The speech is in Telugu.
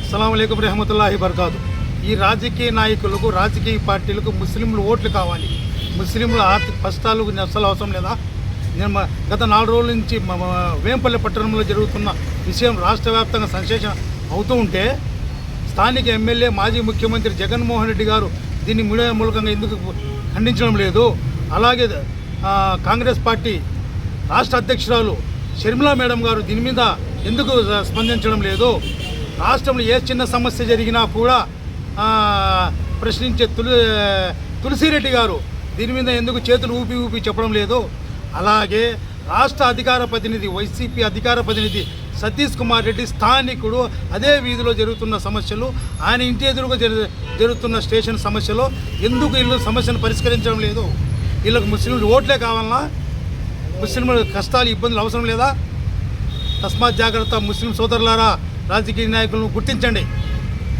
అస్సలాము అలైకుం రెహమతుల్లాహి బర్కాతు. ఈ రాజకీయ నాయకులకు, రాజకీయ పార్టీలకు ముస్లింలు ఓట్లు కావాలి. ముస్లింల ఆర్థిక కష్టాలకు అస్సలు అవసరం లేదా? నేను గత 4 రోజుల నుంచి వేంపల్లి పట్టణంలో జరుగుతున్న విషయం రాష్ట్ర వ్యాప్తంగా సెన్సేషన్ అవుతూ ఉంటే స్థానిక ఎమ్మెల్యే మాజీ ముఖ్యమంత్రి జగన్మోహన్ రెడ్డి గారు దీన్ని మీడియా మూలకంగా ఎందుకు ఖండించడం లేదు? అలాగే కాంగ్రెస్ పార్టీ రాష్ట్ర అధ్యక్షురాలు షర్మిలా మేడం గారు దీని మీద ఎందుకు స్పందించడం లేదు? రాష్ట్రంలో ఏ చిన్న సమస్య జరిగినా కూడా ప్రశ్నించే తులసిరెడ్డి గారు దీని మీద ఎందుకు చేతులు ఊపి చెప్పడం లేదు? అలాగే రాష్ట్ర అధికార ప్రతినిధి, వైసీపీ అధికార ప్రతినిధి సతీష్ కుమార్ రెడ్డి స్థానికుడు, అదే వీధిలో జరుగుతున్న సమస్యలు, ఆయన ఇంటి ఎదురుగా జరుగుతున్న స్టేషన్ సమస్యలు ఎందుకు వీళ్ళు సమస్యను పరిష్కరించడం లేదు? వీళ్ళకు ముస్లింలు ఓట్లే కావాలన్నా? ముస్లింల కష్టాలు, ఇబ్బందులు అవసరం లేదా? తస్మాత్ జాగ్రత్త ముస్లిం సోదరులారా, రాజకీయ నాయకులను గుర్తించండి.